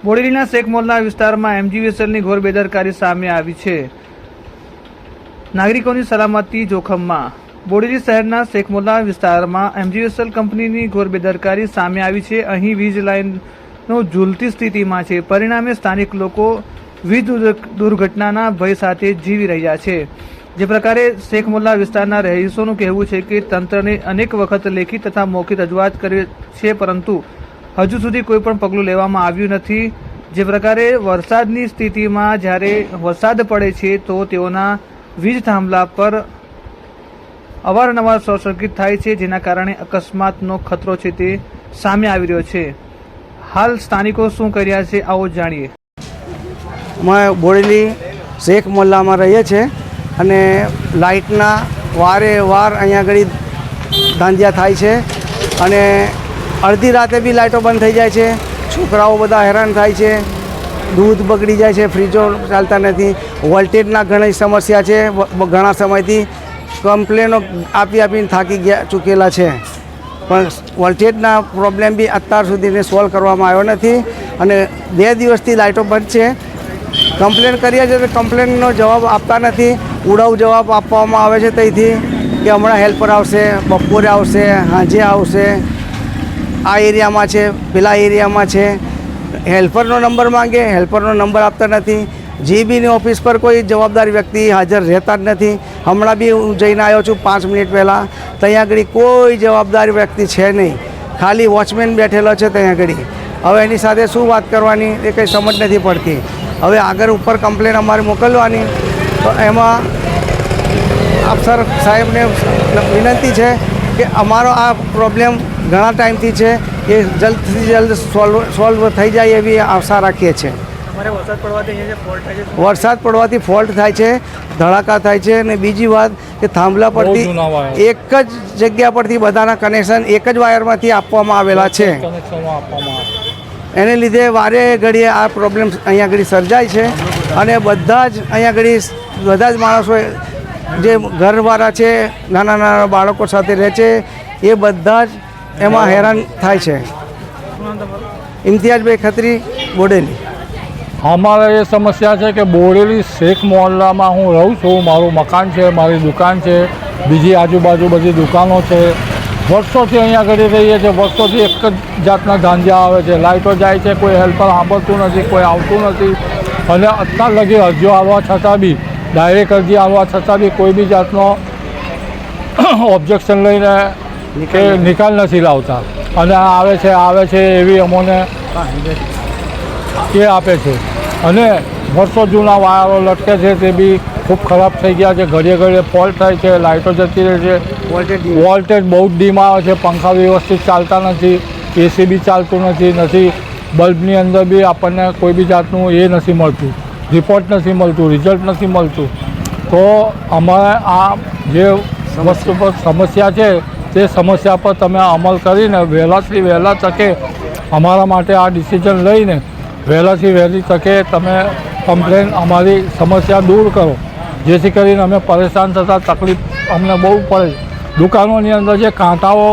બોડેલીના શેખ મોલના વિસ્તારમાં એમજીવીએસએલની ઘોર બેદરકારી સામે આવી છે। નાગરિકોની સલામતી જોખમમાં। બોડેલી શહેરના શેખ મોલના વિસ્તારમાં એમજીવીએસએલ કંપનીની ઘોર બેદરકારી સામે આવી છે। અહીં વીજ લાઇનો ઝૂલતી સ્થિતિમાં છે, પરિણામે સ્થાનિક લોકો વીજ દુર્ઘટનાના ભય સાથે જીવી રહ્યા છે। જે પ્રકારે શેખ મોલ્લા વિસ્તારના રહીશોનું કહેવું છે કે તંત્રને અનેક વખત લેખિત તથા મૌખિક રજૂઆત કરી છે, પરંતુ હજુ સુધી કોઈ પણ પગલું લેવામાં આવ્યું નથી। જે પ્રકારે વરસાદની સ્થિતિમાં જ્યારે વરસાદ પડે છે તો તેઓના વીજ થાંભલા પર અવારનવાર શોર્ટ સર્કિટ થાય છે, જેના કારણે અકસ્માતનો ખતરો છે તે સામે આવી રહ્યો છે। હાલ સ્થાનિકો શું કરી રહ્યા છે, આવો જાણીએ। અમે બોડેલી શેખ મોલ્લામાં રહીએ છીએ અને લાઇટના વારે વાર અહીંયા આગળ ધાંધિયા થાય છે અને અડધી રાતે બી લાઇટો બંધ થઈ જાય છે। છોકરાઓ બધા હેરાન થાય છે, દૂધ બગડી જાય છે, ફ્રીજો ચાલતા નથી, વોલ્ટેજના ઘણી સમસ્યા છે। ઘણા સમયથી કમ્પ્લેનો આપીને થાકી ચૂકેલા છે, પણ વોલ્ટેજના પ્રોબ્લેમ બી અત્યાર સુધીને સોલ્વ કરવામાં આવ્યો નથી અને 2 દિવસથી લાઇટો બંધ છે। કમ્પ્લેન કરીએ છીએ તો કમ્પ્લેનનો જવાબ આપતા નથી, ઉડાવ જવાબ આપવામાં આવે છે ત્યાંથી કે હમણાં હેલ્પર આવશે, બપોરે આવશે, સાંજે આવશે, આ એરિયામાં છે, પેલા એરિયામાં છે। હેલ્પરનો નંબર માંગે, હેલ્પરનો નંબર આપતા નથી। જીબીની ઓફિસ પર કોઈ જવાબદાર વ્યક્તિ હાજર રહેતા જ નથી। હમણાં બી હું જઈને આવ્યો છું 5 મિનિટ પહેલાં, ત્યાં આગળ કોઈ જવાબદાર વ્યક્તિ છે નહીં, ખાલી વોચમેન બેઠેલો છે ત્યાં આગળ। હવે એની સાથે શું વાત કરવાની એ કંઈ સમજ નથી પડતી। હવે આગળ ઉપર કમ્પ્લેન અમારે મોકલવાની, તો એમાં અફસર સાહેબને વિનંતી છે કે અમારો આ પ્રોબ્લેમ ઘણા ટાઈમથી છે, એ જલ્દથી જલ્દ સોલ્વ થઈ જાય એવી આશા રાખીએ છીએ। વરસાદ પડવાથી ફોલ્ટ થાય છે, ધડાકા થાય છે અને બીજી વાત કે થાંભલા પરથી એક જ જગ્યા પરથી બધાના કનેક્શન એક જ વાયરમાંથી આપવામાં આવેલા છે। એને લીધે વારે ઘડીએ આ પ્રોબ્લેમ અહીંયા આગળ સર્જાય છે અને બધા જ અહીંયા આગળ બધા જ માણસો જે ઘરવાળા છે, નાના નાના બાળકો સાથે રહે છે, એ બધા જ એમાં હેરાન થાય છે। ઇમ્તિયાઝભાઈ ખત્રી, બોડેલી। અમારે એ સમસ્યા છે કે બોડેલી શેખ મોહલ્લામાં હું રહું છું, મારું મકાન છે, મારી દુકાન છે, બીજી આજુબાજુ બધી દુકાનો છે। વર્ષોથી અહીંયા આગળ રહીએ છીએ, વર્ષોથી એક જ જાતના ધાંધિયા આવે છે, લાઇટો જાય છે, કોઈ હેલ્પર સાંભળતું નથી, કોઈ આવતું નથી અને અત્યાર લગી અરજીઓ આવવા છતાં બી, ડાયરેક્ટ અરજી આવવા છતાં બી કોઈ બી જાતનો ઓબ્જેક્શન લઈને કે નિકાલ નથી લાવતા અને આવે છે એવી અમોને એ આપે છે અને વર્ષો જૂના વાયરો લટકે છે તે બી ખૂબ ખરાબ થઈ ગયા છે। ઘડીએ ઘડીએ ફોલ્ટ થાય છે, લાઇટો જતી રહે છે, વોલ્ટેજ બહુ જ ડીમ આવે છે, પંખા વ્યવસ્થિત ચાલતા નથી, એસી બી ચાલતું નથી, બલ્બની અંદર બી આપણને કોઈ બી જાતનું એ નથી મળતું, રિપોર્ટ નથી મળતું, રિઝલ્ટ નથી મળતું। તો અમારે આ જે વસ્તુ પર સમસ્યા છે તે સમસ્યા પર તમે અમલ કરીને વહેલાથી વહેલા તકે અમારા માટે આ ડિસિઝન લઈને વહેલાથી વહેલી તકે તમે કમ્પ્લેન અમારી સમસ્યા દૂર કરો, જેથી કરીને અમે પરેશાન થતાં તકલીફ અમને બહુ પડે। દુકાનોની અંદર જે કાંટાઓ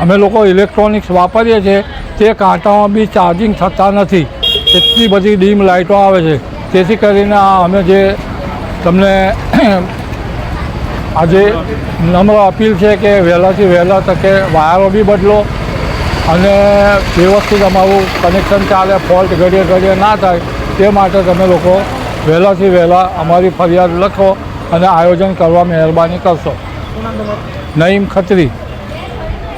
અમે લોકો ઇલેક્ટ્રોનિક્સ વાપરીએ છીએ તે કાંટામાં બી ચાર્જિંગ થતા નથી, એટલી બધી ડીમ લાઇટો આવે છે। તેથી કરીને અમે જે તમને આજે નમ્ર અપીલ છે કે વહેલાથી વહેલા તકે વાયરો બી બદલો અને વ્યવસ્થિત અમારું કનેક્શન ચાલે, ફોલ્ટ ઘડીએ ઘડીએ ના થાય તે માટે તમે લોકો વહેલાથી વહેલા અમારી ફરિયાદ લખો અને આયોજન કરવા મહેરબાની કરશો। નઈમ ખત્રી।